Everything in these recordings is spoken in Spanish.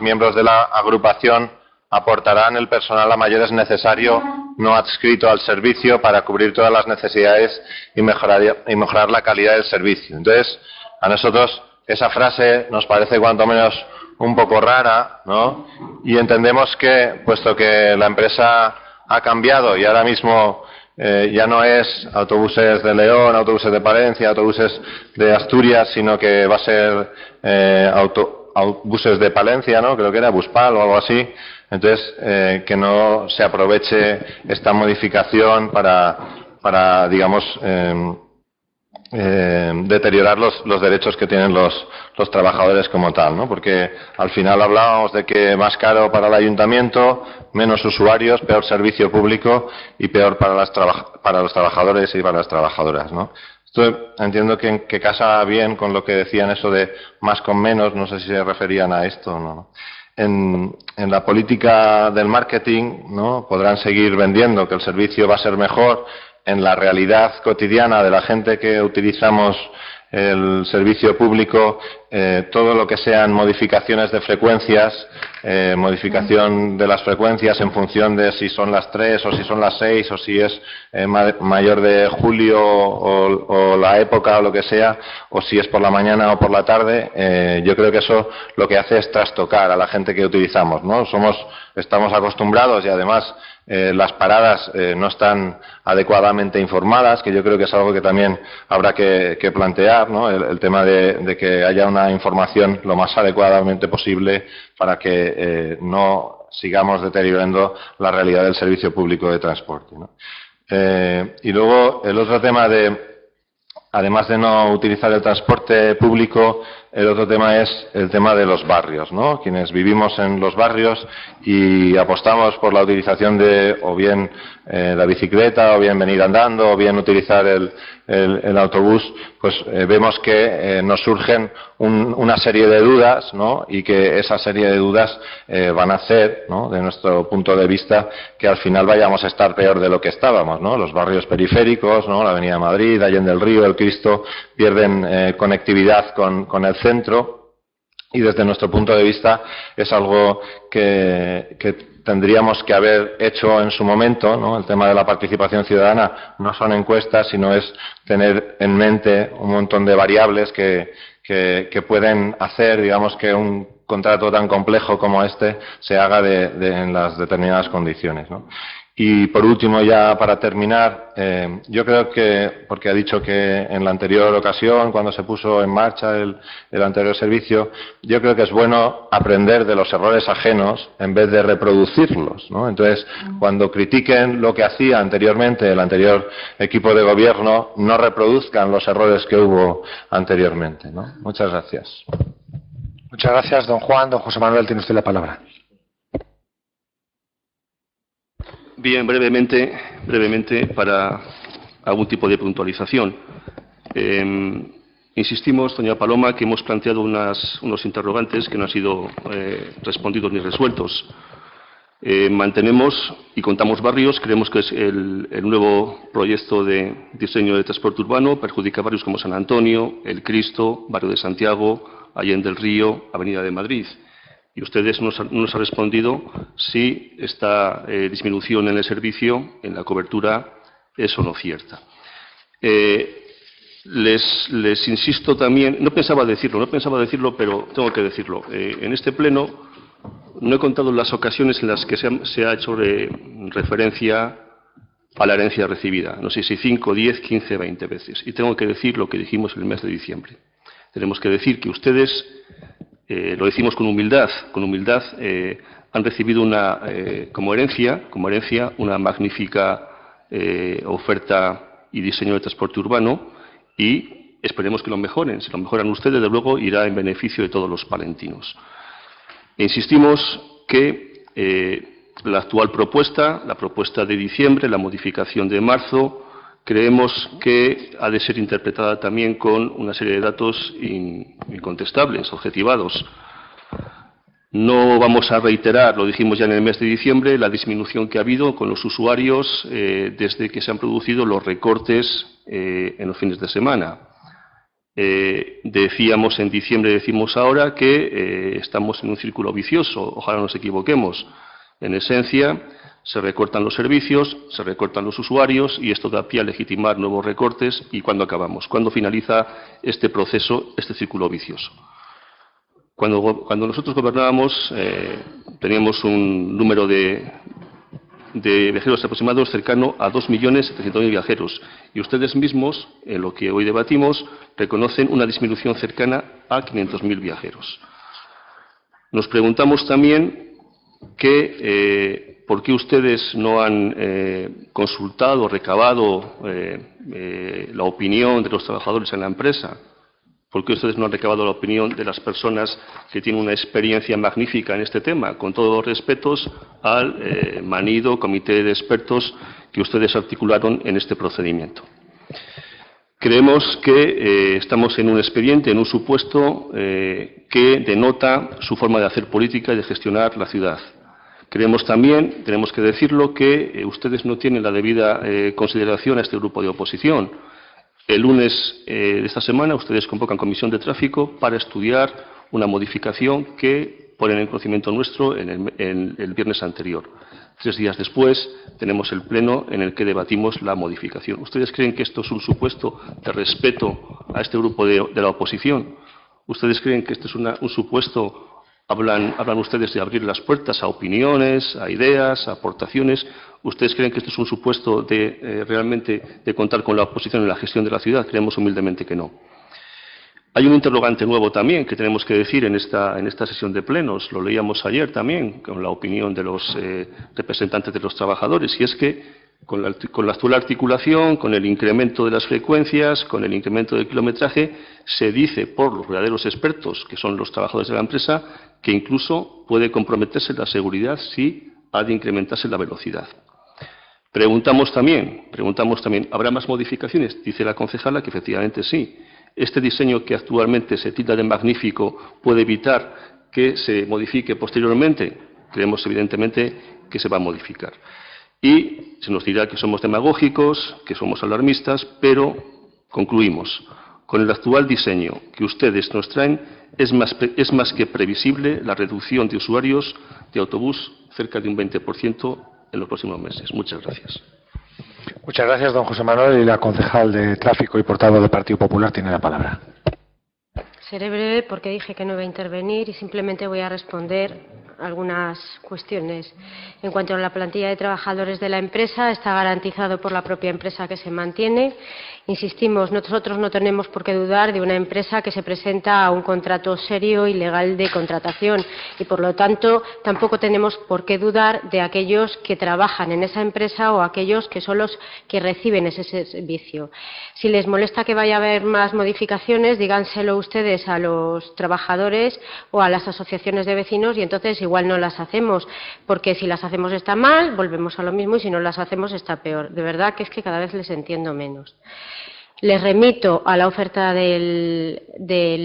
miembros de la agrupación aportarán el personal a mayores necesario no adscrito al servicio para cubrir todas las necesidades y mejorar la calidad del servicio. Entonces, a nosotros esa frase nos parece cuanto menos un poco rara, ¿no? Y entendemos que, puesto que la empresa ha cambiado y ahora mismo ya no es autobuses de León, autobuses de Palencia, autobuses de Asturias, sino que va a ser autobuses de Palencia, ¿no? Creo que era Buspal o algo así. Entonces, que no se aproveche esta modificación para digamos, deteriorar los derechos que tienen los trabajadores como tal, ¿no? Porque al final hablábamos de que más caro para el ayuntamiento, menos usuarios, peor servicio público y peor para los trabajadores y para las trabajadoras, ¿no? Esto entiendo que casa bien con lo que decían eso de más con menos, no sé si se referían a esto o no. En la política del marketing, ¿no? Podrán seguir vendiendo que el servicio va a ser mejor. En la realidad cotidiana de la gente que utilizamos el servicio público, todo lo que sean modificaciones de frecuencias, modificación de las frecuencias en función de si son las 3 o si son las 6 o si es mayor de julio o la época o lo que sea, o si es por la mañana o por la tarde, yo creo que eso lo que hace es trastocar a la gente que utilizamos, ¿no? Estamos acostumbrados y además las paradas no están adecuadamente informadas, que yo creo que es algo que también habrá que plantear, ¿no? El tema de que haya una información lo más adecuadamente posible para que no sigamos deteriorando la realidad del servicio público de transporte, ¿no? Y luego el otro tema además de no utilizar el transporte público, el otro tema es el tema de los barrios, ¿no? Quienes vivimos en los barrios y apostamos por la utilización de o bien la bicicleta, o bien venir andando, o bien utilizar el autobús, pues vemos que nos surgen una serie de dudas, ¿no? Y que esa serie de dudas van a hacer, ¿no? De nuestro punto de vista, que al final vayamos a estar peor de lo que estábamos, ¿no? Los barrios periféricos, ¿no? La Avenida de Madrid, Allende del Río, el Cristo, pierden conectividad con el centro. Y desde nuestro punto de vista es algo que tendríamos que haber hecho en su momento, ¿no? El tema de la participación ciudadana no son encuestas, sino es tener en mente un montón de variables que pueden hacer, digamos, que un contrato tan complejo como este se haga en las determinadas condiciones, ¿no? Y por último, ya para terminar, yo creo que, porque ha dicho que en la anterior ocasión, cuando se puso en marcha el anterior servicio, yo creo que es bueno aprender de los errores ajenos en vez de reproducirlos, ¿no? Entonces, cuando critiquen lo que hacía anteriormente el anterior equipo de gobierno, no reproduzcan los errores que hubo anteriormente, ¿no? Muchas gracias. Muchas gracias, don Juan. Don José Manuel, tiene usted la palabra. Bien, brevemente para algún tipo de puntualización. Insistimos, doña Paloma, que hemos planteado unos interrogantes que no han sido respondidos ni resueltos. Mantenemos y contamos barrios, creemos que es el nuevo proyecto de diseño de transporte urbano, perjudica barrios como San Antonio, El Cristo, Barrio de Santiago, Allende del Río, Avenida de Madrid. Y ustedes nos han respondido si esta disminución en el servicio, en la cobertura, es o no cierta. Les insisto también, no pensaba decirlo, pero tengo que decirlo. En este pleno no he contado las ocasiones en las que se ha hecho referencia a la herencia recibida. No sé si 5, 10, 15, 20 veces. Y tengo que decir lo que dijimos en el mes de diciembre. Tenemos que decir que ustedes, lo decimos con humildad, han recibido como herencia una magnífica oferta y diseño de transporte urbano y esperemos que lo mejoren. Si lo mejoran ustedes, de luego irá en beneficio de todos los palentinos. E insistimos que la actual propuesta, la propuesta de diciembre, la modificación de marzo, creemos que ha de ser interpretada también con una serie de datos incontestables, objetivados. No vamos a reiterar, lo dijimos ya en el mes de diciembre, la disminución que ha habido con los usuarios desde que se han producido los recortes en los fines de semana. Decíamos en diciembre, decimos ahora que estamos en un círculo vicioso, ojalá no nos equivoquemos. En esencia, se recortan los servicios, se recortan los usuarios y esto da pie a legitimar nuevos recortes. ¿Y cuándo acabamos? ¿Cuándo finaliza este proceso, este círculo vicioso? Cuando nosotros gobernábamos, teníamos un número de viajeros aproximados cercano a 2.700.000 viajeros. Y ustedes mismos, en lo que hoy debatimos, reconocen una disminución cercana a 500.000 viajeros. Nos preguntamos también por qué ustedes no han consultado, recabado la opinión de los trabajadores en la empresa. ¿Por qué ustedes no han recabado la opinión de las personas que tienen una experiencia magnífica en este tema? Con todos los respetos al manido comité de expertos que ustedes articularon en este procedimiento. Creemos que estamos en un expediente, en un supuesto que denota su forma de hacer política y de gestionar la ciudad. Creemos también, tenemos que decirlo, que ustedes no tienen la debida consideración a este grupo de oposición. El lunes de esta semana ustedes convocan comisión de tráfico para estudiar una modificación que ponen en conocimiento nuestro en el viernes anterior. 3 días después tenemos el pleno en el que debatimos la modificación. ¿Ustedes creen que esto es un supuesto de respeto a este grupo de la oposición? ¿Ustedes creen que esto es un supuesto? Hablan ustedes de abrir las puertas a opiniones, a ideas, a aportaciones. ¿Ustedes creen que esto es un supuesto de realmente de contar con la oposición en la gestión de la ciudad? Creemos humildemente que no. Hay un interrogante nuevo también que tenemos que decir en esta sesión de plenos. Lo leíamos ayer también con la opinión de los representantes de los trabajadores, y es que con la actual articulación, con el incremento de las frecuencias, con el incremento del kilometraje, se dice por los verdaderos expertos, que son los trabajadores de la empresa, que incluso puede comprometerse la seguridad si ha de incrementarse la velocidad. Preguntamos también, ¿habrá más modificaciones? Dice la concejala que efectivamente sí. Este diseño que actualmente se tilda de magnífico puede evitar que se modifique posteriormente. Creemos evidentemente que se va a modificar. Y se nos dirá que somos demagógicos, que somos alarmistas, pero concluimos. Con el actual diseño que ustedes nos traen, es más que previsible la reducción de usuarios de autobús cerca de un 20% en los próximos meses. Muchas gracias. Muchas gracias, don José Manuel. Y la concejal de Tráfico y portavoz del Partido Popular tiene la palabra. Seré breve porque dije que no iba a intervenir y simplemente voy a responder algunas cuestiones. En cuanto a la plantilla de trabajadores de la empresa, está garantizado por la propia empresa que se mantiene. Insistimos, nosotros no tenemos por qué dudar de una empresa que se presenta a un contrato serio y legal de contratación y, por lo tanto, tampoco tenemos por qué dudar de aquellos que trabajan en esa empresa o aquellos que son los que reciben ese servicio. Si les molesta que vaya a haber más modificaciones, díganselo ustedes a los trabajadores o a las asociaciones de vecinos y entonces igual no las hacemos, porque si las hacemos está mal, volvemos a lo mismo, y si no las hacemos está peor. De verdad que es que cada vez les entiendo menos. Les remito a la oferta del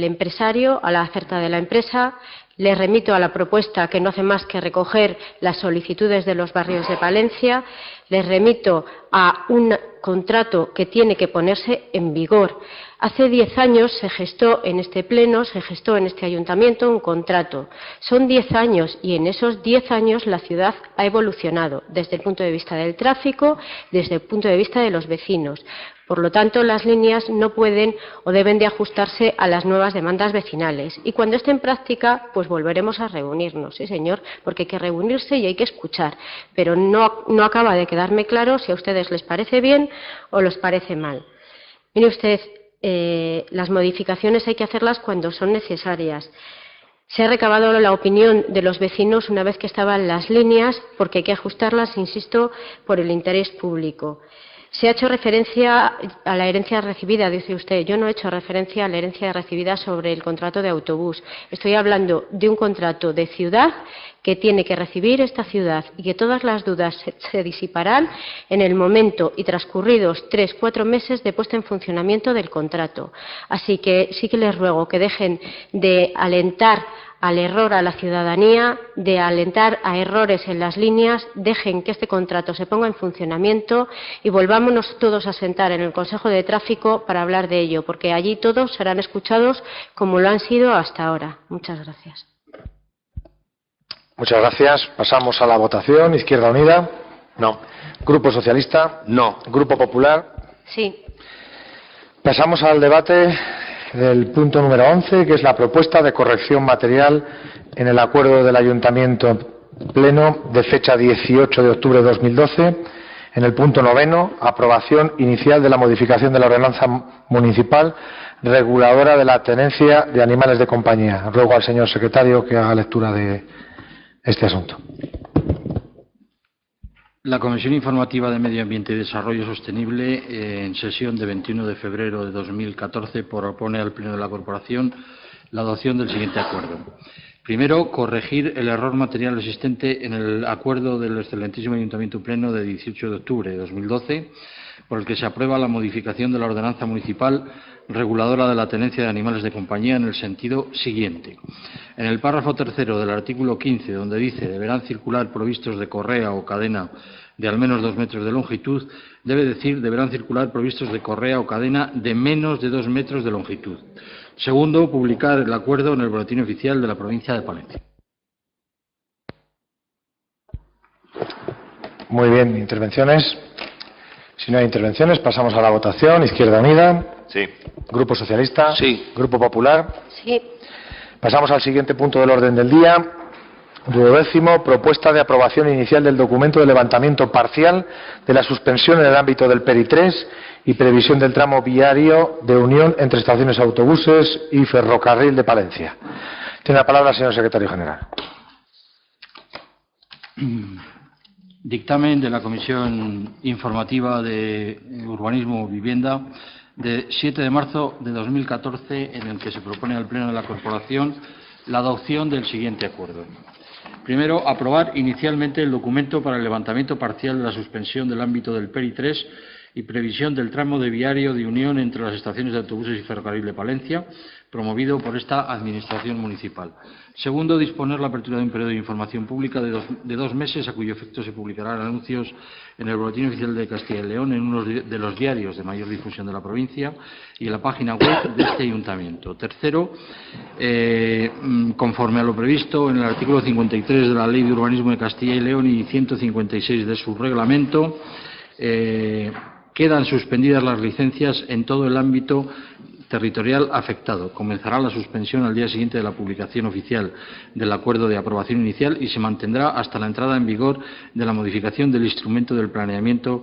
empresario, a la oferta de la empresa. Les remito a la propuesta que no hace más que recoger las solicitudes de los barrios de Palencia. Les remito a un contrato que tiene que ponerse en vigor. Hace 10 años se gestó en este pleno, se gestó en este ayuntamiento un contrato. Son 10 años y en esos 10 años la ciudad ha evolucionado desde el punto de vista del tráfico, desde el punto de vista de los vecinos. Por lo tanto, las líneas no pueden o deben de ajustarse a las nuevas demandas vecinales. Y cuando esté en práctica, pues volveremos a reunirnos, sí señor, porque hay que reunirse y hay que escuchar. Pero no acaba de quedarme claro si a ustedes les parece bien o les parece mal. Mire usted, las modificaciones hay que hacerlas cuando son necesarias. Se ha recabado la opinión de los vecinos una vez que estaban las líneas, porque hay que ajustarlas, insisto, por el interés público. Se ha hecho referencia a la herencia recibida, dice usted. Yo no he hecho referencia a la herencia recibida sobre el contrato de autobús. Estoy hablando de un contrato de ciudad que tiene que recibir esta ciudad y que todas las dudas se disiparán en el momento y transcurridos 3 o 4 meses de puesta en funcionamiento del contrato. Así que sí que les ruego que dejen de alentar al error a la ciudadanía, de alentar a errores en las líneas. Dejen que este contrato se ponga en funcionamiento y volvámonos todos a sentar en el Consejo de Tráfico para hablar de ello, porque allí todos serán escuchados como lo han sido hasta ahora. Muchas gracias. Muchas gracias. Pasamos a la votación. Izquierda Unida. No. Grupo Socialista. No. Grupo Popular. Sí. Pasamos al debate del punto número 11, que es la propuesta de corrección material en el acuerdo del Ayuntamiento Pleno de fecha 18 de octubre de 2012. En el punto noveno, aprobación inicial de la modificación de la ordenanza municipal reguladora de la tenencia de animales de compañía. Ruego al señor secretario que haga lectura de este asunto. La Comisión Informativa de Medio Ambiente y Desarrollo Sostenible, en sesión de 21 de febrero de 2014, propone al Pleno de la Corporación la adopción del siguiente acuerdo. Primero, corregir el error material existente en el acuerdo del excelentísimo Ayuntamiento Pleno de 18 de octubre de 2012, por el que se aprueba la modificación de la ordenanza municipal reguladora de la tenencia de animales de compañía en el sentido siguiente. En el párrafo tercero del artículo 15, donde dice deberán circular provistos de correa o cadena de al menos 2 metros de longitud, debe decir deberán circular provistos de correa o cadena de menos de 2 metros de longitud. Segundo, publicar el acuerdo en el Boletín Oficial de la provincia de Palencia. Muy bien, intervenciones. Si no hay intervenciones, pasamos a la votación. Izquierda Unida. Sí. Grupo Socialista. Sí. Grupo Popular. Sí. Pasamos al siguiente punto del orden del día. 12º, propuesta de aprobación inicial del documento de levantamiento parcial de la suspensión en el ámbito del PERI 3 y previsión del tramo viario de unión entre estaciones de autobuses y ferrocarril de Palencia. Tiene la palabra el señor secretario general. Dictamen de la Comisión Informativa de Urbanismo y Vivienda de 7 de marzo de 2014, en el que se propone al Pleno de la Corporación la adopción del siguiente acuerdo. Primero, aprobar inicialmente el documento para el levantamiento parcial de la suspensión del ámbito del PERI 3 y previsión del tramo de viario de unión entre las estaciones de autobuses y ferrocarril de Palencia, promovido por esta Administración municipal. Segundo, disponer la apertura de un periodo de información pública de 2 meses, a cuyo efecto se publicarán anuncios en el Boletín Oficial de Castilla y León, en uno de los diarios de mayor difusión de la provincia y en la página web de este ayuntamiento. Tercero, conforme a lo previsto en el artículo 53 de la Ley de Urbanismo de Castilla y León y 156 de su reglamento, quedan suspendidas las licencias en todo el ámbito territorial afectado. Comenzará la suspensión al día siguiente de la publicación oficial del acuerdo de aprobación inicial y se mantendrá hasta la entrada en vigor de la modificación del instrumento del planeamiento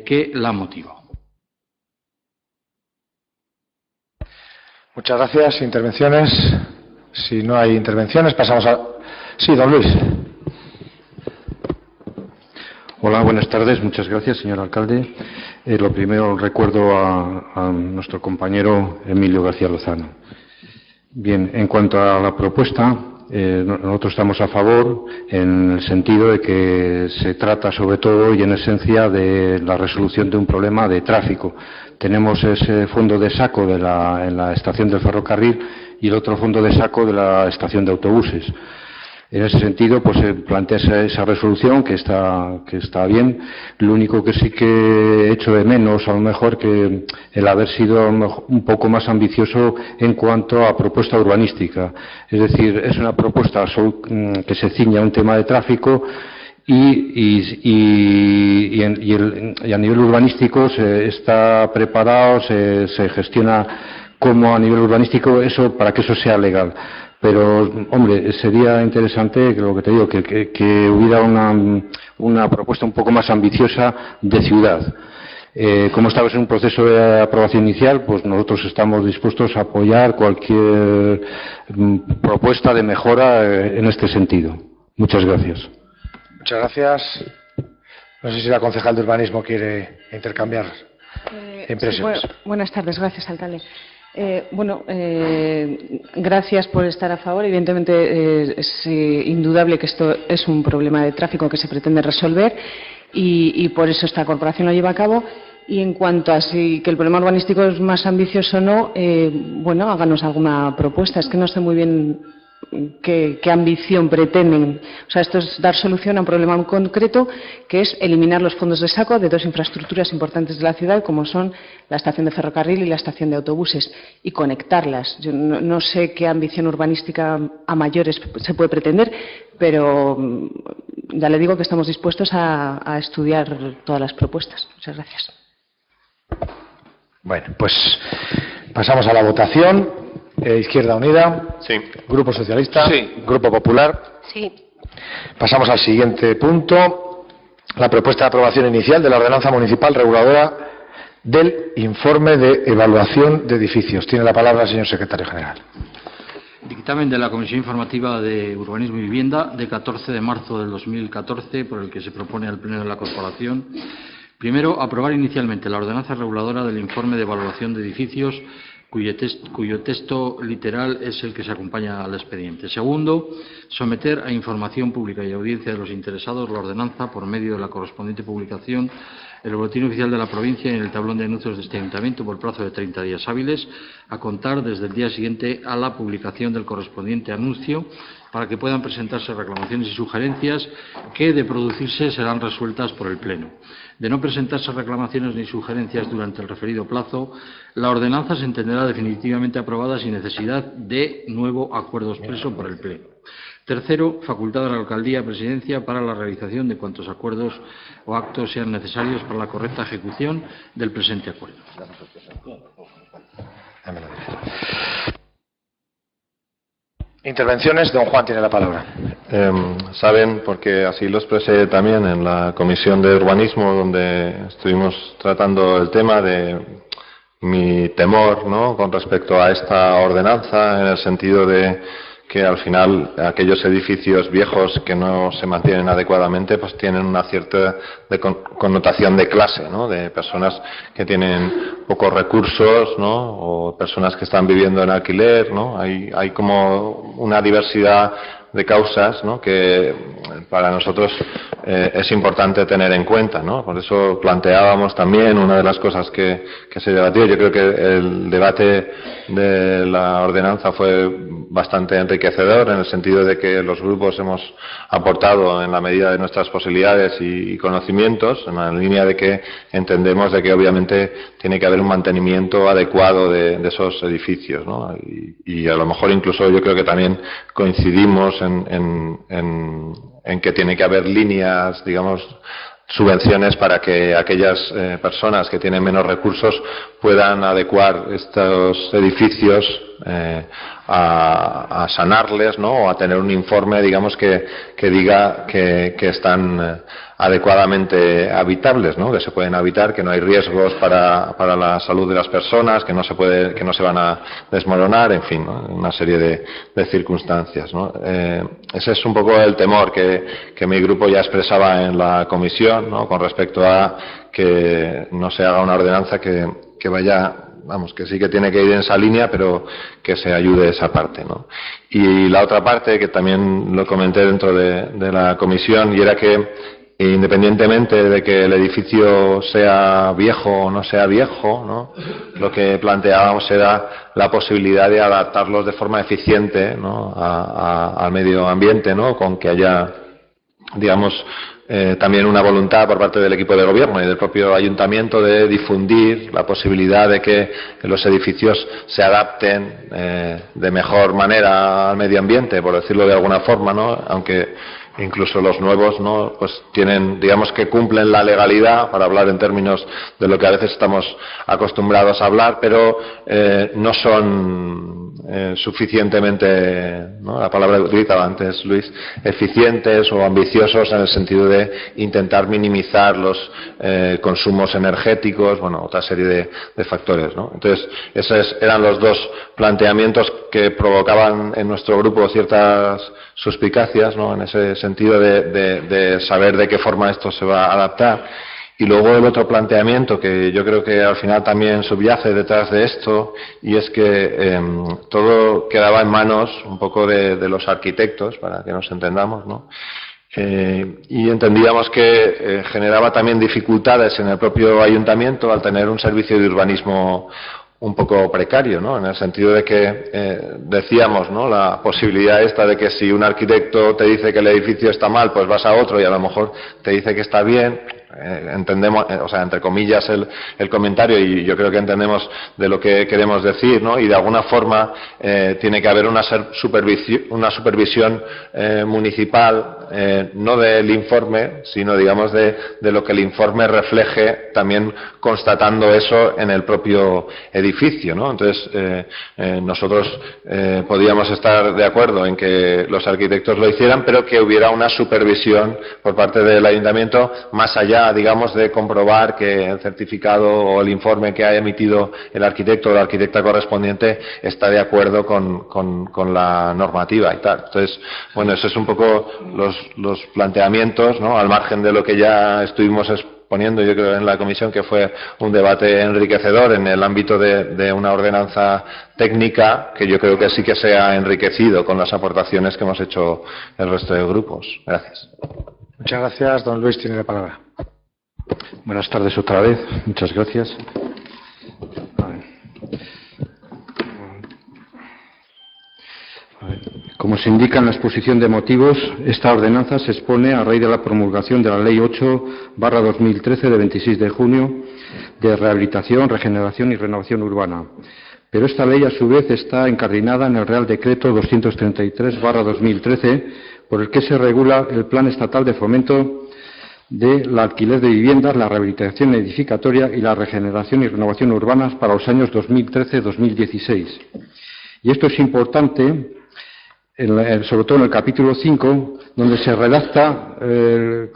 que la motiva. Muchas gracias. ¿Intervenciones? Si no hay intervenciones, pasamos a... Sí, don Luis. Hola, buenas tardes. Muchas gracias, señor alcalde. Lo primero, recuerdo a nuestro compañero Emilio García Lozano. Bien, en cuanto a la propuesta, nosotros estamos a favor en el sentido de que se trata sobre todo y en esencia de la resolución de un problema de tráfico. Tenemos ese fondo de saco en la estación del ferrocarril y el otro fondo de saco de la estación de autobuses. En ese sentido, pues se plantea esa resolución que está bien. Lo único que sí que echo de menos, a lo mejor, que el haber sido un poco más ambicioso en cuanto a propuesta urbanística. Es decir, es una propuesta que se ciña a un tema de tráfico y a nivel urbanístico está preparado, se gestiona como a nivel urbanístico eso para que eso sea legal. Pero, hombre, sería interesante, lo que te digo, que hubiera una propuesta un poco más ambiciosa de ciudad. Como estamos en un proceso de aprobación inicial, pues nosotros estamos dispuestos a apoyar cualquier propuesta de mejora en este sentido. Muchas gracias. Muchas gracias. No sé si la concejal de urbanismo quiere intercambiar impresiones. Buenas tardes, gracias, alcalde. Gracias por estar a favor. Evidentemente es indudable que esto es un problema de tráfico que se pretende resolver y por eso esta corporación lo lleva a cabo. Y en cuanto a si que el problema urbanístico es más ambicioso o no, háganos alguna propuesta. Es que no sé muy bien qué ambición pretenden. O sea, esto es dar solución a un problema muy concreto, que es eliminar los fondos de saco de dos infraestructuras importantes de la ciudad, como son la estación de ferrocarril y la estación de autobuses, y conectarlas. Yo no sé qué ambición urbanística a mayores se puede pretender, pero ya le digo que estamos dispuestos a estudiar todas las propuestas. Muchas gracias. Bueno, pues pasamos a la votación. Izquierda Unida. Sí. Grupo Socialista. Sí. Grupo Popular. Sí. Pasamos al siguiente punto. La propuesta de aprobación inicial de la ordenanza municipal reguladora del informe de evaluación de edificios. Tiene la palabra el señor secretario general. Dictamen de la Comisión Informativa de Urbanismo y Vivienda de 14 de marzo del 2014, por el que se propone al Pleno de la Corporación. Primero, aprobar inicialmente la ordenanza reguladora del informe de evaluación de edificios, cuyo texto literal es el que se acompaña al expediente. Segundo, someter a información pública y audiencia de los interesados la ordenanza por medio de la correspondiente publicación en el Boletín Oficial de la Provincia y en el tablón de anuncios de este Ayuntamiento por plazo de 30 días hábiles, a contar desde el día siguiente a la publicación del correspondiente anuncio, para que puedan presentarse reclamaciones y sugerencias que, de producirse, serán resueltas por el Pleno. De no presentarse reclamaciones ni sugerencias durante el referido plazo, la ordenanza se entenderá definitivamente aprobada sin necesidad de nuevo acuerdo expreso por el Pleno. Tercero, facultad a la Alcaldía Presidencia para la realización de cuantos acuerdos o actos sean necesarios para la correcta ejecución del presente acuerdo. Intervenciones. Don Juan tiene la palabra. Saben, porque así lo expresé también en la Comisión de Urbanismo, donde estuvimos tratando el tema de mi temor, ¿no?, con respecto a esta ordenanza, en el sentido de que al final aquellos edificios viejos que no se mantienen adecuadamente pues tienen una cierta connotación de clase, ¿no?, de personas que tienen pocos recursos, ¿no?, o personas que están viviendo en alquiler, ¿no? Hay como una diversidad de causas, ¿no?, que para nosotros es importante tener en cuenta, ¿no? Por eso planteábamos también una de las cosas que se debatió. Yo creo que el debate de la ordenanza fue bastante enriquecedor, en el sentido de que los grupos hemos aportado en la medida de nuestras posibilidades y conocimientos, en la línea de que entendemos de que obviamente tiene que haber un mantenimiento adecuado de esos edificios, ¿no? Y a lo mejor incluso yo creo que también coincidimos en que tiene que haber líneas, digamos, subvenciones para que aquellas personas que tienen menos recursos puedan adecuar estos edificios a sanarles, ¿no?, o a tener un informe, digamos, que diga que están adecuadamente habitables, ¿no? Que se pueden habitar, que no hay riesgos para la salud de las personas, que no se van a desmoronar, en fin, ¿no? Una serie de circunstancias, ¿no? Ese es un poco el temor que mi grupo ya expresaba en la comisión, ¿no? Con respecto a que no se haga una ordenanza que vaya, vamos, que sí que tiene que ir en esa línea, pero que se ayude esa parte, ¿no? Y la otra parte, que también lo comenté dentro de la comisión, y era que independientemente de que el edificio sea viejo o no sea viejo, ¿no? Lo que planteábamos era la posibilidad de adaptarlos de forma eficiente, ¿no? al medio ambiente, ¿no? Con que haya, digamos, también una voluntad por parte del equipo de gobierno y del propio ayuntamiento de difundir la posibilidad de que los edificios se adapten de mejor manera al medio ambiente, por decirlo de alguna forma, ¿no? Aunque incluso los nuevos, ¿no? Pues tienen, digamos, que cumplen la legalidad, para hablar en términos de lo que a veces estamos acostumbrados a hablar, pero no son suficientemente, ¿no? La palabra que utilizaba antes Luis, eficientes o ambiciosos en el sentido de intentar minimizar los consumos energéticos, bueno, otra serie de factores, ¿no? Entonces, esos eran los dos planteamientos que provocaban en nuestro grupo ciertas suspicacias, ¿no? En ese sentido de saber de qué forma esto se va a adaptar. Y luego el otro planteamiento que yo creo que al final también subyace detrás de esto, y es que todo quedaba en manos un poco de los arquitectos, para que nos entendamos, ¿no? Y entendíamos que generaba también dificultades en el propio ayuntamiento al tener un servicio de urbanismo un poco precario, ¿no? En el sentido de que decíamos, ¿no? La posibilidad esta de que si un arquitecto te dice que el edificio está mal, pues vas a otro y a lo mejor te dice que está bien. Entendemos, o sea, entre comillas el comentario, y yo creo que entendemos de lo que queremos decir, ¿no? Y de alguna forma tiene que haber una supervisión municipal, no del informe, sino, digamos, de lo que el informe refleje, también constatando eso en el propio edificio, ¿no? Entonces, nosotros podíamos estar de acuerdo en que los arquitectos lo hicieran, pero que hubiera una supervisión por parte del ayuntamiento, más allá, digamos, de comprobar que el certificado o el informe que ha emitido el arquitecto o la arquitecta correspondiente está de acuerdo con la normativa y tal. Entonces, bueno, esos son un poco los planteamientos, ¿no? Al margen de lo que ya estuvimos exponiendo, yo creo, en la comisión, que fue un debate enriquecedor en el ámbito de una ordenanza técnica, que yo creo que sí que se ha enriquecido con las aportaciones que hemos hecho el resto de grupos. Gracias. Muchas gracias. Don Luis tiene la palabra. Buenas tardes otra vez. Muchas gracias. Como se indica en la exposición de motivos, esta ordenanza se expone a raíz de la promulgación de la Ley 8/2013 de 26 de junio de rehabilitación, regeneración y renovación urbana. Pero esta ley, a su vez, está incardinada en el Real Decreto 233/2013, por el que se regula el Plan Estatal de Fomento del alquiler de viviendas, la rehabilitación edificatoria y la regeneración y renovación urbanas para los años 2013-2016. Y esto es importante, sobre todo en el capítulo 5, donde se redacta,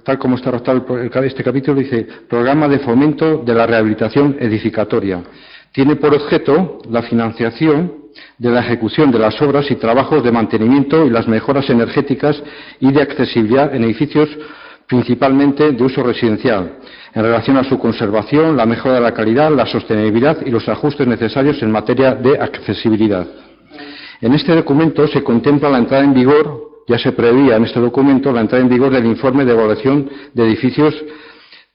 tal como está redactado este capítulo, dice: Programa de Fomento de la Rehabilitación Edificatoria. Tiene por objeto la financiación de la ejecución de las obras y trabajos de mantenimiento y las mejoras energéticas y de accesibilidad en edificios principalmente de uso residencial, en relación a su conservación, la mejora de la calidad, la sostenibilidad y los ajustes necesarios en materia de accesibilidad. En este documento se contempla la entrada en vigor, ya se preveía en este documento, la entrada en vigor del informe de evaluación de edificios,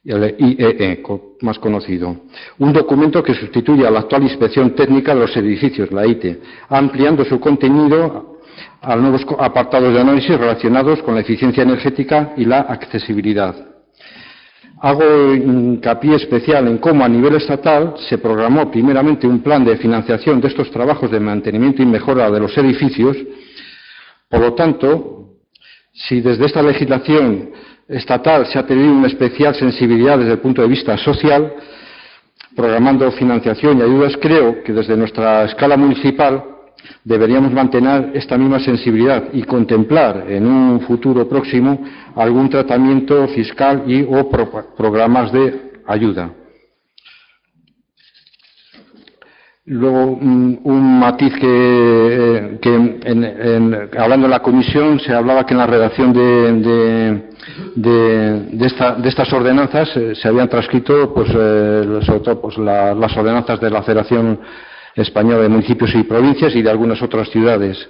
el IEE, más conocido. Un documento que sustituye a la actual inspección técnica de los edificios, la ITE, ampliando su contenido a nuevos apartados de análisis relacionados con la eficiencia energética y la accesibilidad. Hago hincapié especial en cómo a nivel estatal se programó primeramente un plan de financiación de estos trabajos de mantenimiento y mejora de los edificios. Por lo tanto, si desde esta legislación estatal se ha tenido una especial sensibilidad desde el punto de vista social, programando financiación y ayudas, creo que desde nuestra escala municipal deberíamos mantener esta misma sensibilidad y contemplar en un futuro próximo algún tratamiento fiscal o programas de ayuda. Luego, un matiz hablando en la comisión, se hablaba que en la redacción de estas ordenanzas se habían transcrito, pues, sobre todo, pues, las ordenanzas de la Federación Española de Municipios y Provincias y de algunas otras ciudades.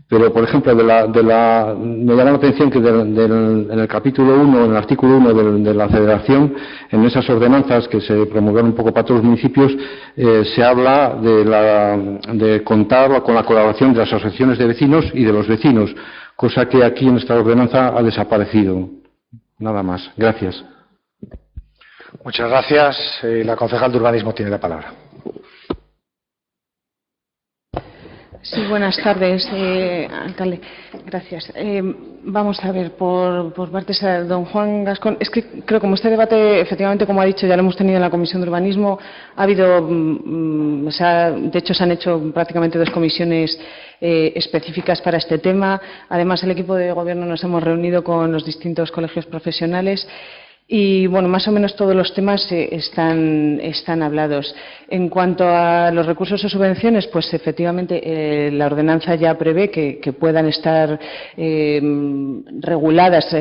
Pero, por ejemplo, me llama la atención que en el capítulo 1, en el artículo 1 de la Federación, en esas ordenanzas que se promulgaron un poco para todos los municipios, se habla de contar con la colaboración de las asociaciones de vecinos y de los vecinos, cosa que aquí en esta ordenanza ha desaparecido. Nada más. Gracias. Muchas gracias. La concejal de Urbanismo tiene la palabra. Sí, buenas tardes, alcalde. Gracias. Vamos a ver, por partes, don Juan Gascón. Es que creo, como este debate, efectivamente, como ha dicho, ya lo hemos tenido en la Comisión de Urbanismo, ha habido, de hecho, se han hecho prácticamente 2 comisiones específicas para este tema. Además, el equipo de gobierno nos hemos reunido con los distintos colegios profesionales. Y, bueno, más o menos todos los temas están hablados. En cuanto a los recursos o subvenciones, pues efectivamente la ordenanza ya prevé que puedan estar reguladas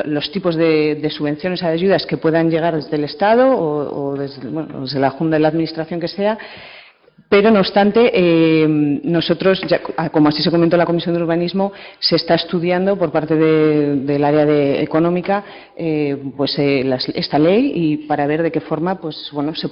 los tipos de subvenciones a ayudas que puedan llegar desde el Estado o desde la Junta de la Administración que sea. Pero, no obstante, nosotros, ya, como así se comentó en la Comisión de Urbanismo, se está estudiando por parte del área económica esta ley y para ver de qué forma, pues, bueno, se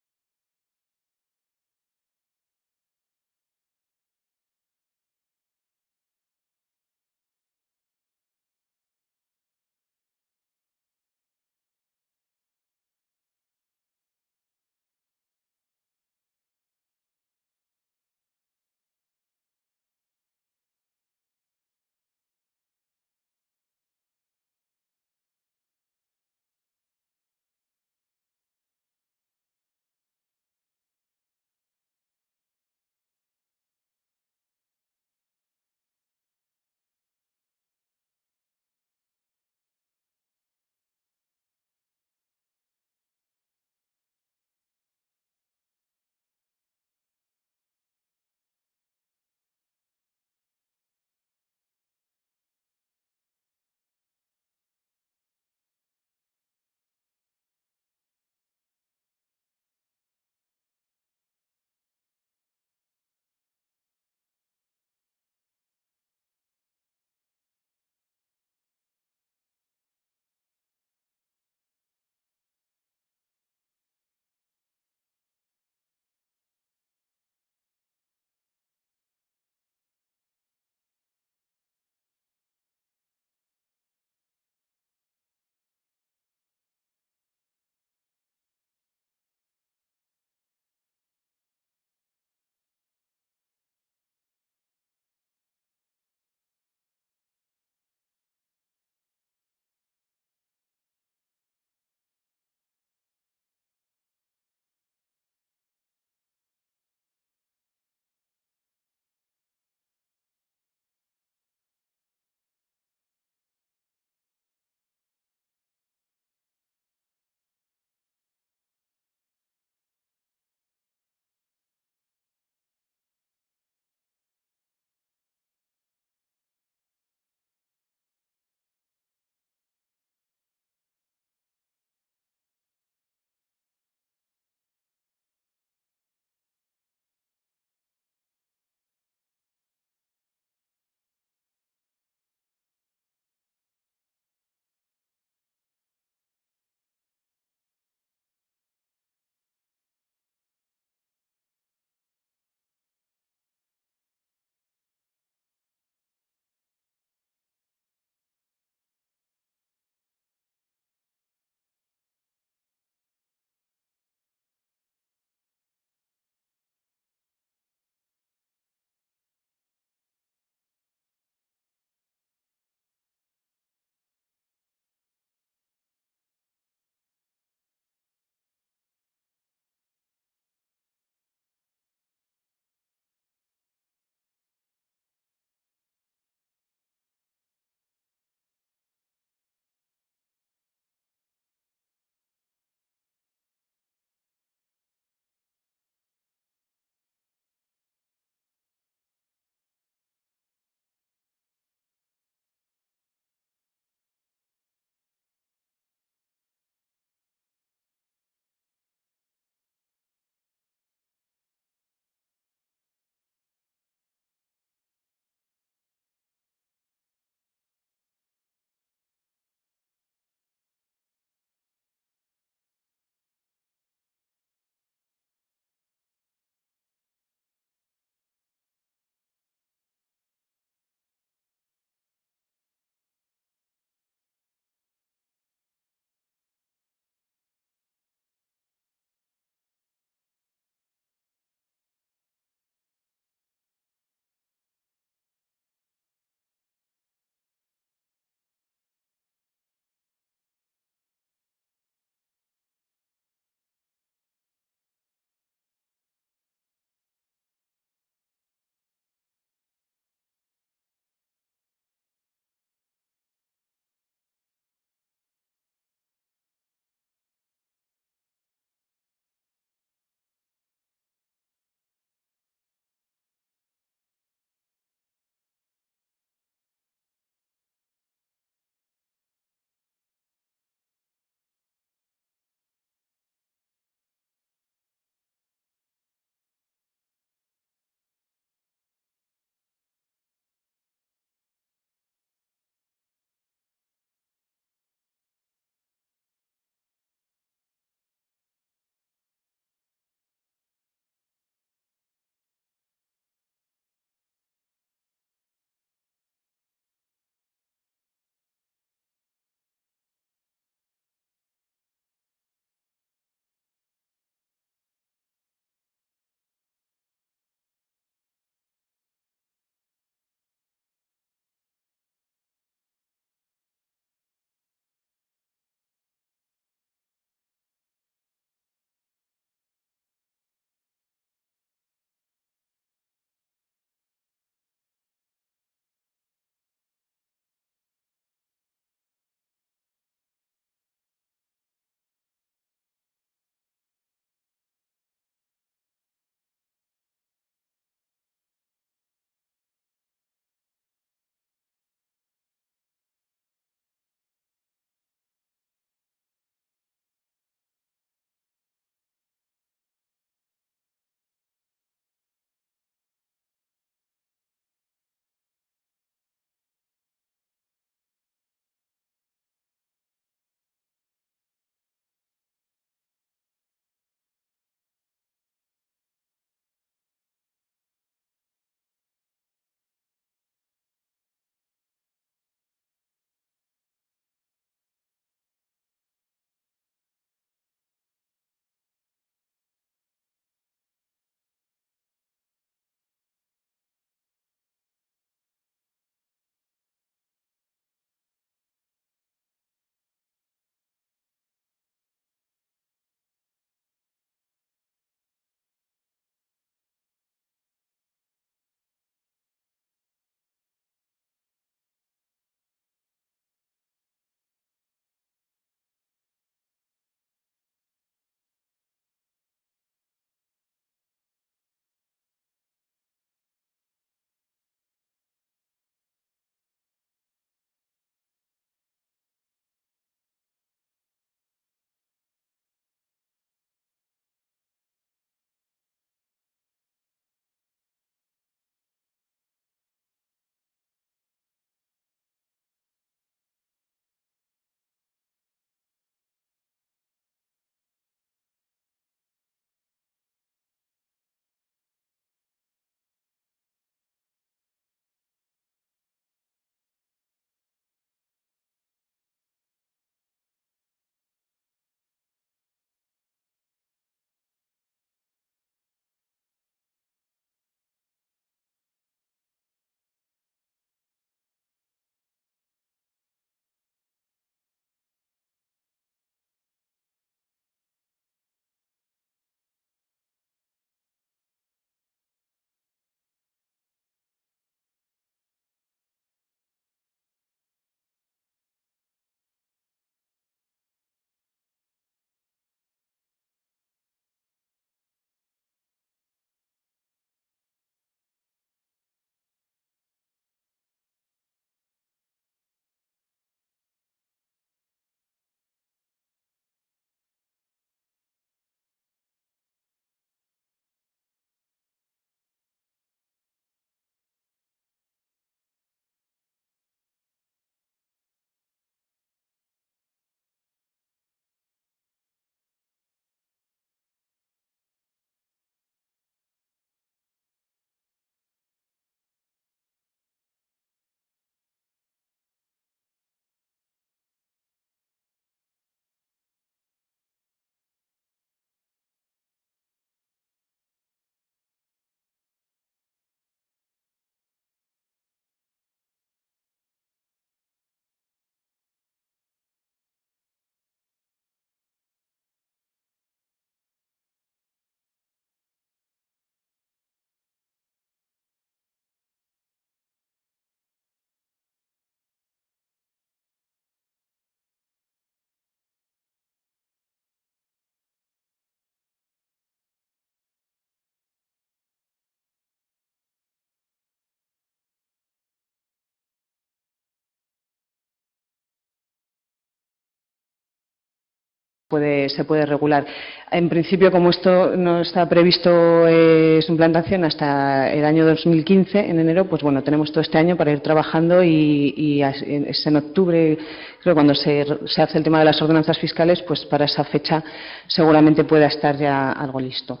se puede regular. En principio, como esto no está previsto su implantación hasta el año 2015, en enero, pues bueno, tenemos todo este año para ir trabajando y es en octubre, creo, cuando se hace el tema de las ordenanzas fiscales, pues para esa fecha seguramente pueda estar ya algo listo.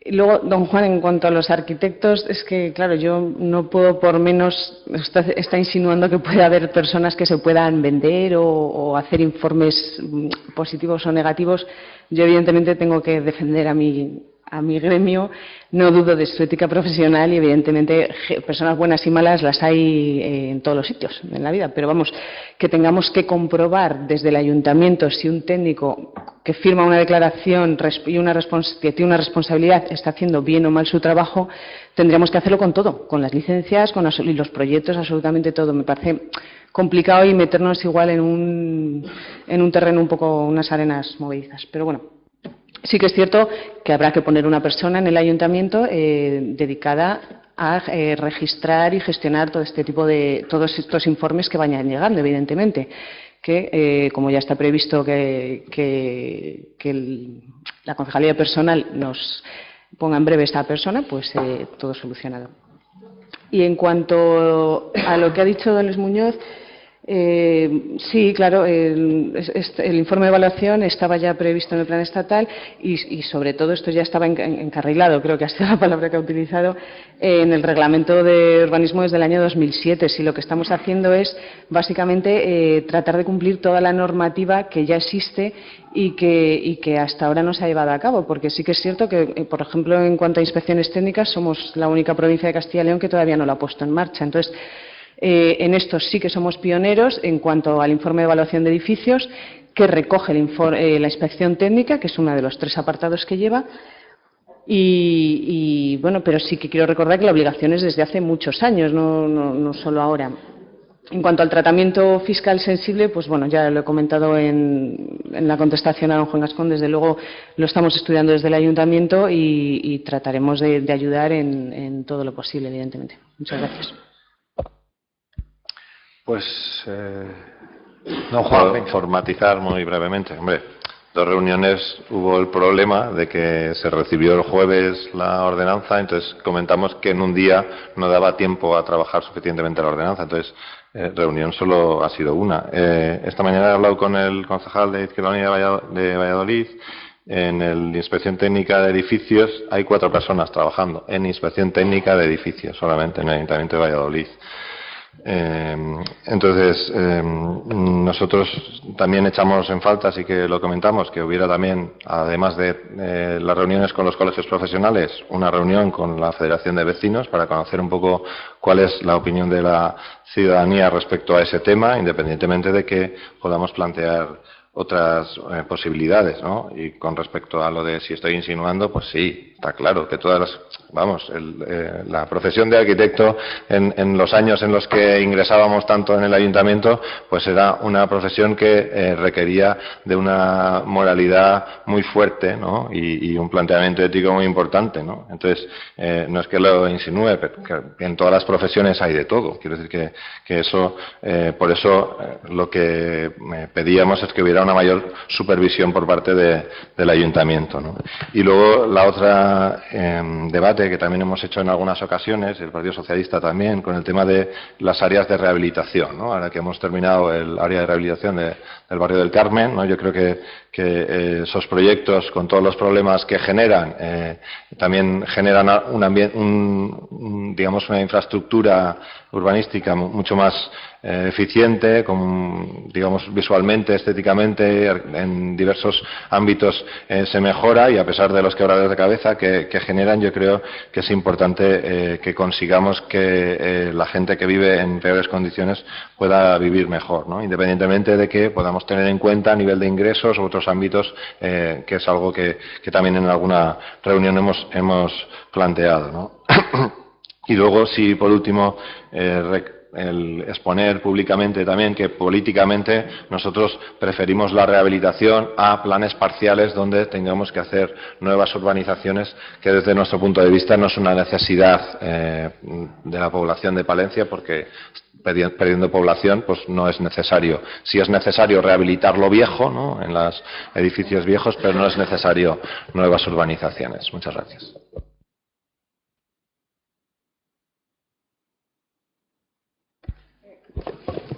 Y luego, don Juan, en cuanto a los arquitectos, es que, claro, yo no puedo por menos, está insinuando que puede haber personas que se puedan vender o hacer informes positivos o negativos. Yo, evidentemente, tengo que defender a mi gremio, no dudo de su ética profesional y, evidentemente, personas buenas y malas las hay en todos los sitios en la vida. Pero, vamos, que tengamos que comprobar desde el ayuntamiento si un técnico que firma una declaración y que tiene una responsabilidad está haciendo bien o mal su trabajo, tendríamos que hacerlo con todo, con las licencias, y los proyectos, absolutamente todo. Me parece complicado y meternos igual en un terreno un poco, unas arenas movedizas. Pero bueno, sí que es cierto que habrá que poner una persona en el ayuntamiento dedicada a registrar y gestionar todo este tipo de, todos estos informes que vayan llegando, evidentemente, que como ya está previsto que la Concejalía de Personal nos ponga en breve esta persona, pues todo solucionado. Y en cuanto a lo que ha dicho don Luis Muñoz, sí, claro, el informe de evaluación estaba ya previsto en el plan estatal y sobre todo esto ya estaba encarrilado, creo que ha sido la palabra que ha utilizado, en el reglamento de urbanismo desde el año 2007. Si lo que estamos haciendo es básicamente tratar de cumplir toda la normativa que ya existe y que hasta ahora no se ha llevado a cabo, porque sí que es cierto que, por ejemplo, en cuanto a inspecciones técnicas, somos la única provincia de Castilla y León que todavía no lo ha puesto en marcha. Entonces, en esto sí que somos pioneros en cuanto al informe de evaluación de edificios, que recoge la inspección técnica, que es uno de los 3 apartados que lleva. Y bueno, pero sí que quiero recordar que la obligación es desde hace muchos años, no solo ahora. En cuanto al tratamiento fiscal sensible, pues bueno, ya lo he comentado en la contestación a don Juan Gascón. Desde luego lo estamos estudiando desde el ayuntamiento y trataremos de ayudar en todo lo posible, evidentemente. Muchas gracias. Pues, don Juan, formatizar muy brevemente. Hombre, 2 reuniones hubo el problema de que se recibió el jueves la ordenanza, entonces comentamos que en un día no daba tiempo a trabajar suficientemente la ordenanza, entonces reunión solo ha sido una. Esta mañana he hablado con el concejal de Izquierda Unida de Valladolid. En la inspección técnica de edificios hay 4 personas trabajando en inspección técnica de edificios solamente en el Ayuntamiento de Valladolid. Entonces, nosotros también echamos en falta, así que lo comentamos, que hubiera también, además de las reuniones con los colegios profesionales, una reunión con la Federación de Vecinos para conocer un poco cuál es la opinión de la ciudadanía respecto a ese tema, independientemente de que podamos plantear otras posibilidades, ¿no? Y con respecto a lo de si estoy insinuando, pues sí, está claro que todas las, vamos, la profesión de arquitecto en los años en los que ingresábamos tanto en el ayuntamiento, pues era una profesión que requería de una moralidad muy fuerte, ¿no? Y un planteamiento ético muy importante, ¿no? Entonces, no es que lo insinúe, pero que en todas las profesiones hay de todo. Quiero decir que eso, por eso lo que pedíamos es que hubiera una mayor supervisión por parte del ayuntamiento, ¿no? Y luego la otra debate que también hemos hecho en algunas ocasiones, el Partido Socialista también, con el tema de las áreas de rehabilitación, ¿no? Ahora que hemos terminado el área de rehabilitación del barrio del Carmen, ¿no? Yo creo que esos proyectos, con todos los problemas que generan, también generan digamos, una infraestructura urbanística mucho más eficiente, digamos, visualmente, estéticamente, en diversos ámbitos se mejora, y a pesar de los quebraderos de cabeza que generan, yo creo que es importante que consigamos que la gente que vive en peores condiciones pueda vivir mejor, ¿no? Independientemente de que podamos tener en cuenta a nivel de ingresos u otros ámbitos, que es algo que también en alguna reunión hemos planteado, ¿no? Y luego, si por último el exponer públicamente también que políticamente nosotros preferimos la rehabilitación a planes parciales donde tengamos que hacer nuevas urbanizaciones, que desde nuestro punto de vista no es una necesidad de la población de Palencia, porque perdiendo población pues no es necesario. Sí es necesario rehabilitar lo viejo, ¿no?, en los edificios viejos, pero no es necesario nuevas urbanizaciones. Muchas gracias.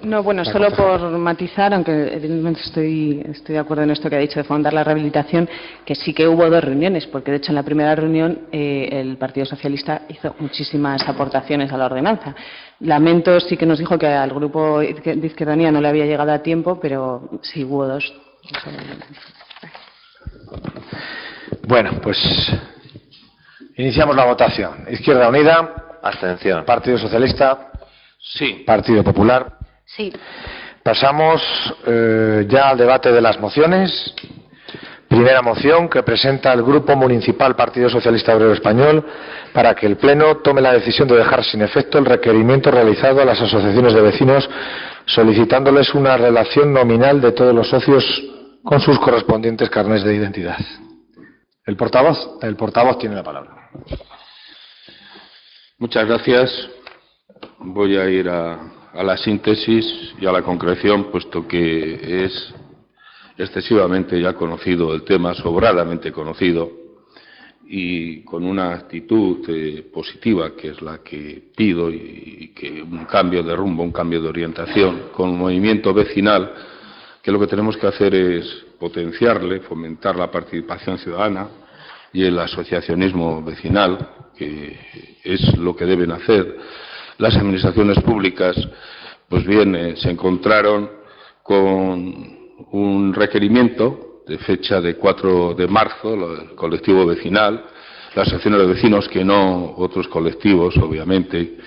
No, bueno, solo por matizar, aunque evidentemente estoy de acuerdo en esto que ha dicho de fomentar la rehabilitación, que sí que hubo 2 reuniones, porque de hecho en la primera reunión el Partido Socialista hizo muchísimas aportaciones a la ordenanza. Lamento, sí que nos dijo que al grupo de Izquierda no le había llegado a tiempo, pero sí hubo 2. Bueno, pues iniciamos la votación. Izquierda Unida. Abstención. Partido Socialista. Sí. Partido Popular. Sí. Pasamos ya al debate de las mociones. Primera moción que presenta el Grupo Municipal Partido Socialista Obrero Español para que el Pleno tome la decisión de dejar sin efecto el requerimiento realizado a las asociaciones de vecinos solicitándoles una relación nominal de todos los socios con sus correspondientes carnés de identidad. El portavoz tiene la palabra. Muchas gracias. Voy a ir a la síntesis y a la concreción, puesto que es excesivamente ya conocido el tema, sobradamente conocido, y con una actitud positiva, que es la que pido, y que un cambio de rumbo, un cambio de orientación, con un movimiento vecinal, que lo que tenemos que hacer es potenciarle, fomentar la participación ciudadana y el asociacionismo vecinal, que es lo que deben hacer. Las administraciones públicas, pues bien, se encontraron con un requerimiento de fecha de 4 de marzo, el colectivo vecinal, las asociaciones de vecinos, que no otros colectivos, obviamente.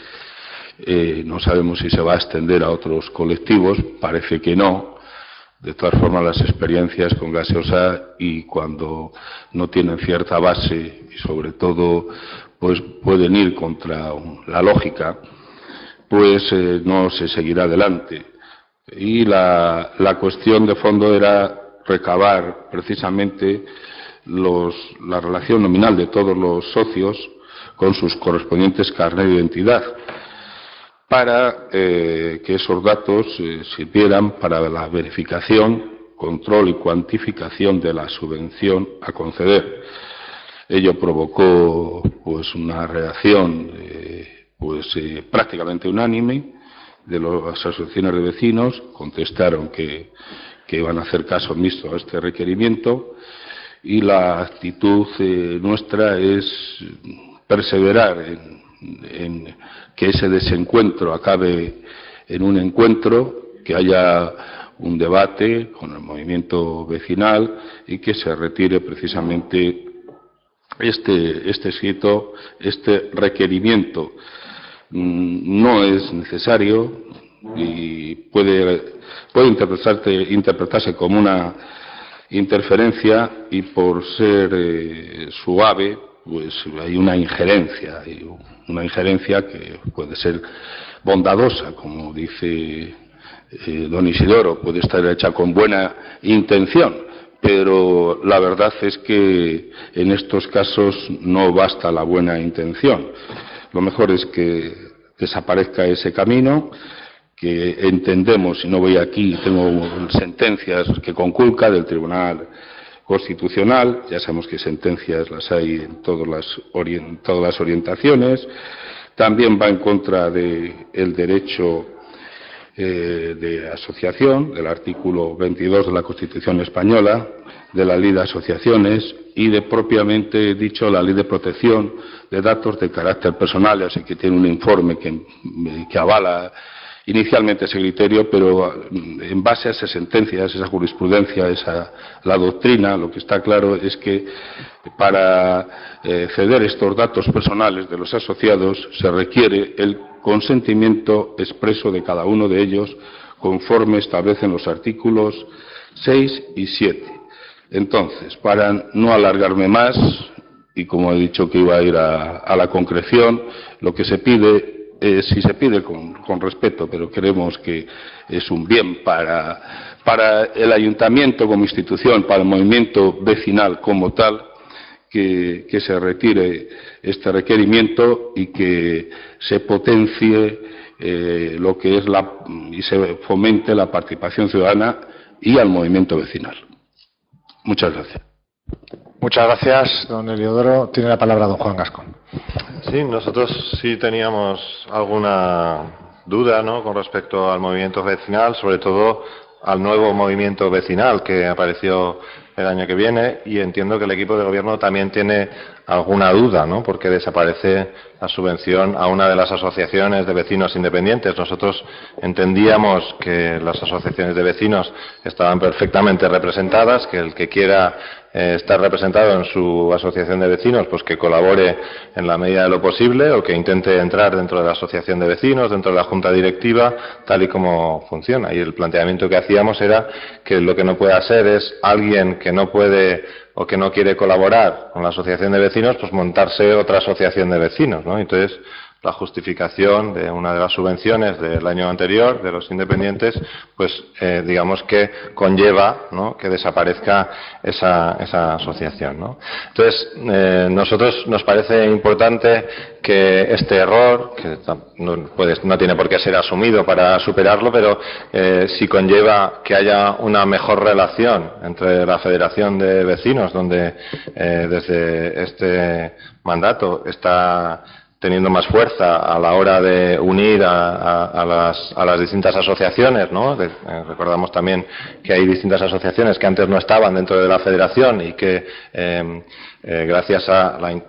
No sabemos si se va a extender a otros colectivos, parece que no. De todas formas, las experiencias con gaseosa, y cuando no tienen cierta base y sobre todo pues pueden ir contra la lógica, pues no se seguirá adelante. Y la cuestión de fondo era recabar precisamente la relación nominal de todos los socios con sus correspondientes carnet de identidad, para que esos datos sirvieran para la verificación, control y cuantificación de la subvención a conceder. Ello provocó pues una reacción prácticamente unánime de las asociaciones de vecinos. Contestaron que iban a hacer caso omiso a este requerimiento, y la actitud nuestra es perseverar en que ese desencuentro acabe en un encuentro, que haya un debate con el movimiento vecinal y que se retire precisamente este escrito, este requerimiento. No es necesario y puede interpretarse como una interferencia, y por ser suave, pues hay una injerencia que puede ser bondadosa, como dice don Isidoro, puede estar hecha con buena intención, pero la verdad es que en estos casos no basta la buena intención. Lo mejor es que desaparezca ese camino, que entendemos, y no voy aquí, tengo sentencias que conculca del Tribunal Constitucional, ya sabemos que sentencias las hay en todas las orientaciones. También va en contra del derecho de asociación, del artículo 22 de la Constitución española, de la Ley de Asociaciones y de, propiamente dicho, la Ley de Protección de Datos de Carácter Personal. Así que tiene un informe que avala inicialmente ese criterio, pero en base a esas sentencias, esa jurisprudencia, la doctrina, lo que está claro es que para ceder estos datos personales de los asociados se requiere el consentimiento expreso de cada uno de ellos, conforme establecen los artículos 6 y 7. Entonces, para no alargarme más, y como he dicho que iba a ir a la concreción, lo que se pide si se pide con respeto, pero creemos que es un bien para el ayuntamiento como institución, para el movimiento vecinal como tal, que se retire este requerimiento y que se potencie lo que es y se fomente la participación ciudadana y al movimiento vecinal. Muchas gracias. Muchas gracias, don Eliodoro. Tiene la palabra don Juan Gascón. Sí, nosotros sí teníamos alguna duda, ¿no?, con respecto al movimiento vecinal, sobre todo al nuevo movimiento vecinal que apareció el año que viene, y entiendo que el equipo de gobierno también tiene alguna duda, ¿no?, porque desaparece la subvención a una de las asociaciones de vecinos independientes. Nosotros entendíamos que las asociaciones de vecinos estaban perfectamente representadas, que el que quiera estar representado en su asociación de vecinos, pues que colabore en la medida de lo posible, o que intente entrar dentro de la asociación de vecinos, dentro de la junta directiva, tal y como funciona. Y el planteamiento que hacíamos era que lo que no puede ser es alguien que no puede o que no quiere colaborar con la asociación de vecinos, pues montarse otra asociación de vecinos, ¿no? Entonces, la justificación de una de las subvenciones del año anterior, de los independientes, pues digamos que conlleva, ¿no?, que desaparezca esa asociación, ¿no? Entonces, nosotros nos parece importante que este error, que no tiene por qué ser asumido para superarlo, pero si conlleva que haya una mejor relación entre la Federación de Vecinos, donde desde este mandato está teniendo más fuerza a la hora de unir a las distintas asociaciones, ¿no? Recordamos también que hay distintas asociaciones que antes no estaban dentro de la Federación y que gracias a la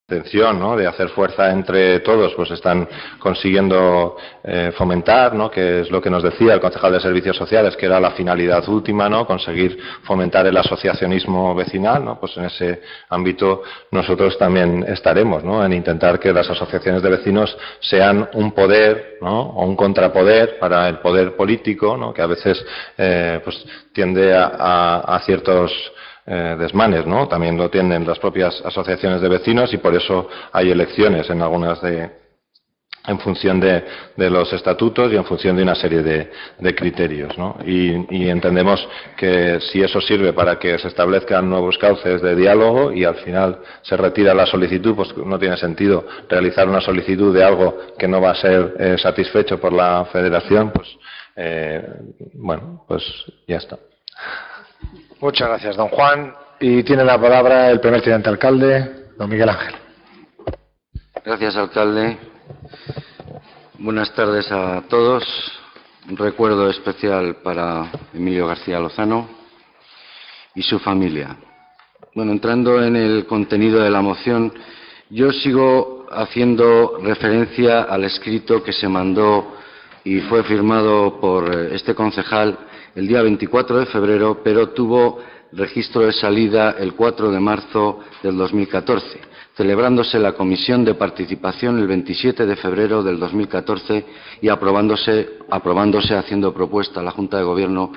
intención, ¿no?, de hacer fuerza entre todos, pues están consiguiendo fomentar, ¿no?, que es lo que nos decía el concejal de Servicios Sociales, que era la finalidad última, ¿no?, conseguir fomentar el asociacionismo vecinal, ¿no? Pues en ese ámbito nosotros también estaremos, ¿no?, en intentar que las asociaciones de vecinos sean un poder, ¿no?, o un contrapoder para el poder político, ¿no?, que a veces pues tiende a ciertos desmanes, ¿no? También lo tienen las propias asociaciones de vecinos y por eso hay elecciones en algunas en función de los estatutos y en función de una serie de criterios, ¿no? Y entendemos que si eso sirve para que se establezcan nuevos cauces de diálogo y al final se retira la solicitud, pues no tiene sentido realizar una solicitud de algo que no va a ser satisfecho por la Federación, pues bueno, pues ya está. Muchas gracias, don Juan. Y tiene la palabra el primer teniente alcalde, don Miguel Ángel. Gracias, alcalde. Buenas tardes a todos. Un recuerdo especial para Emilio García Lozano y su familia. Bueno, entrando en el contenido de la moción, yo sigo haciendo referencia al escrito que se mandó y fue firmado por este concejal el día 24 de febrero, pero tuvo registro de salida el 4 de marzo del 2014, celebrándose la Comisión de Participación el 27 de febrero del 2014 y aprobándose haciendo propuesta a la Junta de Gobierno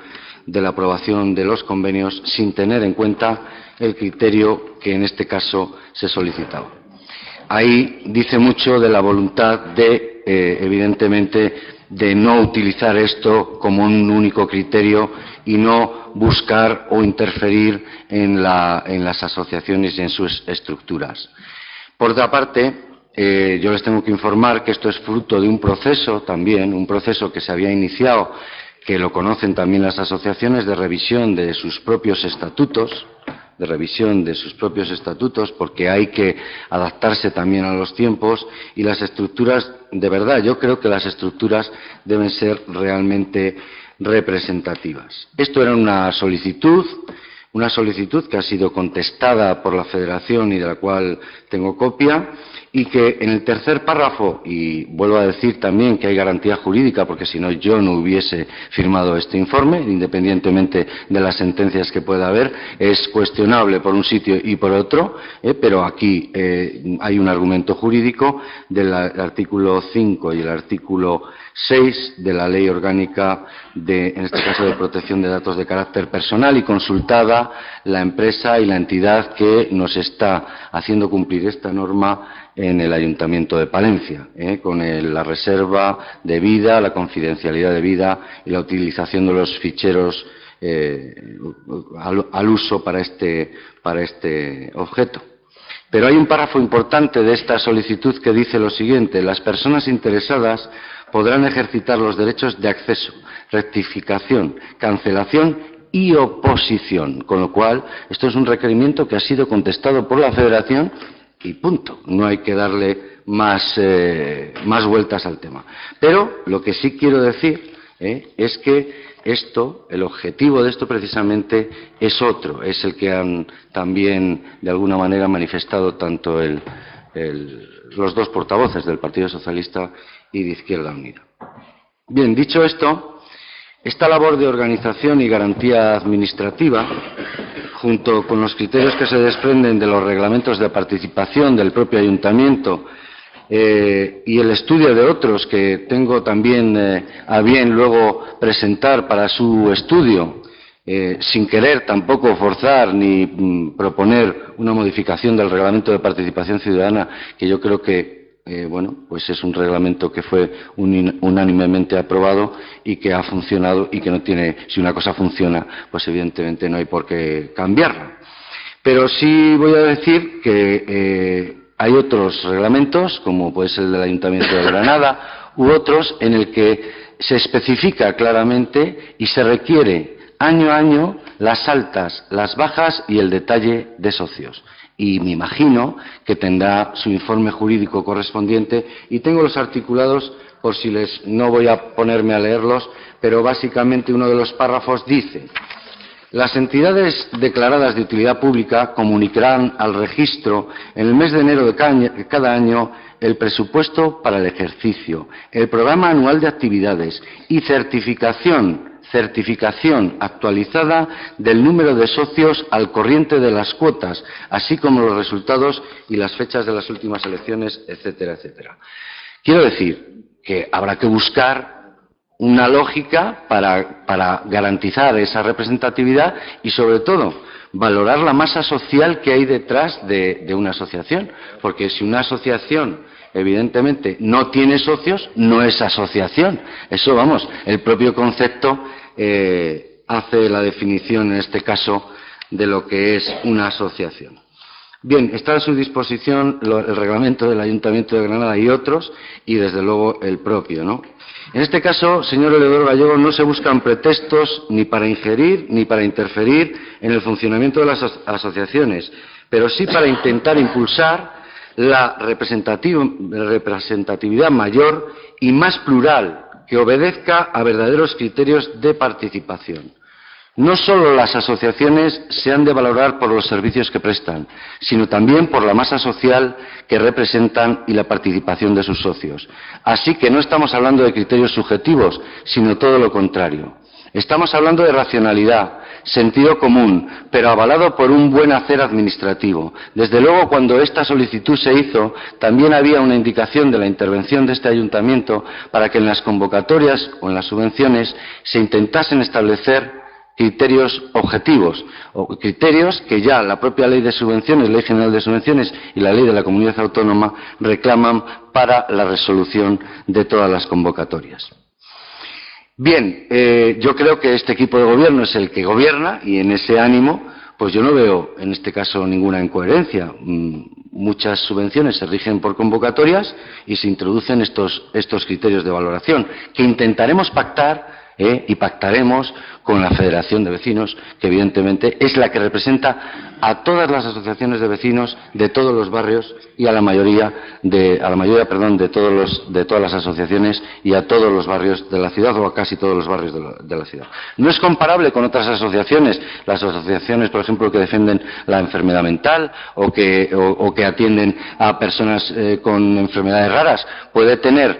de la aprobación de los convenios sin tener en cuenta el criterio que en este caso se solicitaba. Ahí dice mucho de la voluntad de, evidentemente, de no utilizar esto como un único criterio y no buscar o interferir en las asociaciones y en sus estructuras. Por otra parte, yo les tengo que informar que esto es fruto de un proceso también, un proceso que se había iniciado, que lo conocen también las asociaciones, de revisión de sus propios estatutos, porque hay que adaptarse también a los tiempos y las estructuras, de verdad, yo creo que las estructuras deben ser realmente representativas. Esto era una solicitud que ha sido contestada por la Federación y de la cual tengo copia, y que en el tercer párrafo, y vuelvo a decir también que hay garantía jurídica, porque si no yo no hubiese firmado este informe, independientemente de las sentencias que pueda haber, es cuestionable por un sitio y por otro, pero aquí hay un argumento jurídico del artículo 5 y el artículo 6 de la Ley Orgánica en este caso de protección de datos de carácter personal, y consultada la empresa y la entidad que nos está haciendo cumplir esta norma en el Ayuntamiento de Palencia, con la reserva de vida, la confidencialidad de vida y la utilización de los ficheros al uso para este objeto. Pero hay un párrafo importante de esta solicitud que dice lo siguiente: las personas interesadas podrán ejercitar los derechos de acceso, rectificación, cancelación y oposición, con lo cual esto es un requerimiento que ha sido contestado por la Federación y punto, no hay que darle más vueltas al tema. Pero lo que sí quiero decir es que el objetivo de esto precisamente es otro, es el que han también de alguna manera manifestado tanto los dos portavoces del Partido Socialista y de Izquierda Unida. Bien, dicho esto, esta labor de organización y garantía administrativa, junto con los criterios que se desprenden de los reglamentos de participación del propio Ayuntamiento y el estudio de otros que tengo también a bien luego presentar para su estudio, sin querer tampoco forzar ni proponer una modificación del reglamento de participación ciudadana, que yo creo que bueno, pues es un reglamento que fue unánimemente aprobado y que ha funcionado y que no tiene, si una cosa funciona, pues evidentemente no hay por qué cambiarla. Pero sí voy a decir que hay otros reglamentos, como puede ser el del Ayuntamiento de Granada, u otros en el que se especifica claramente y se requiere año a año las altas, las bajas y el detalle de socios. Y me imagino que tendrá su informe jurídico correspondiente, y tengo los articulados por si no voy a ponerme a leerlos, pero básicamente uno de los párrafos dice: Las entidades declaradas de utilidad pública comunicarán al registro en el mes de enero de cada año el presupuesto para el ejercicio, el programa anual de actividades y certificación actualizada del número de socios al corriente de las cuotas, así como los resultados y las fechas de las últimas elecciones, etcétera, etcétera. Quiero decir que habrá que buscar una lógica para garantizar esa representatividad y, sobre todo, valorar la masa social que hay detrás de una asociación. Porque si una asociación, evidentemente, no tiene socios, no es asociación. Eso, vamos, el propio concepto hace la definición, en este caso, de lo que es una asociación. Bien, está a su disposición el reglamento del Ayuntamiento de Granada y otros, y desde luego el propio, ¿no? En este caso, señor Eleodoro Gallego, no se buscan pretextos ni para ingerir ni para interferir en el funcionamiento de las asociaciones, pero sí para intentar impulsar la representatividad mayor y más plural, que obedezca a verdaderos criterios de participación. No solo las asociaciones se han de valorar por los servicios que prestan, sino también por la masa social que representan y la participación de sus socios. Así que no estamos hablando de criterios subjetivos, sino todo lo contrario. Estamos hablando de racionalidad, sentido común, pero avalado por un buen hacer administrativo. Desde luego, cuando esta solicitud se hizo, también había una indicación de la intervención de este ayuntamiento para que en las convocatorias o en las subvenciones se intentasen establecer criterios objetivos, o criterios que ya la propia Ley de Subvenciones, Ley General de Subvenciones y la Ley de la Comunidad Autónoma reclaman para la resolución de todas las convocatorias. Bien, yo creo que este equipo de gobierno es el que gobierna y en ese ánimo, pues yo no veo en este caso ninguna incoherencia. Muchas subvenciones se rigen por convocatorias y se introducen estos criterios de valoración que intentaremos pactar y pactaremos con la Federación de Vecinos, que evidentemente es la que representa a todas las asociaciones de vecinos de todos los barrios y a la mayoría de todas las asociaciones y a todos los barrios de la ciudad, o a casi todos los barrios de la ciudad. No es comparable con otras asociaciones, las asociaciones, por ejemplo, que defienden la enfermedad mental o que atienden a personas con enfermedades raras. Puede tener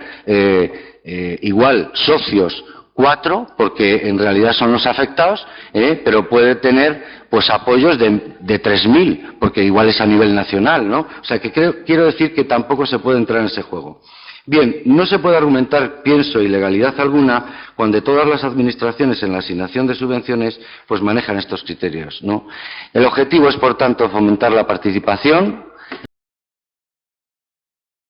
igual socios 4, porque en realidad son los afectados, pero puede tener pues apoyos de 3.000, porque igual es a nivel nacional, ¿no? O sea, que quiero decir que tampoco se puede entrar en ese juego. Bien, no se puede argumentar, pienso, ilegalidad alguna cuando todas las administraciones en la asignación de subvenciones pues manejan estos criterios, ¿no? El objetivo es, por tanto, fomentar la participación,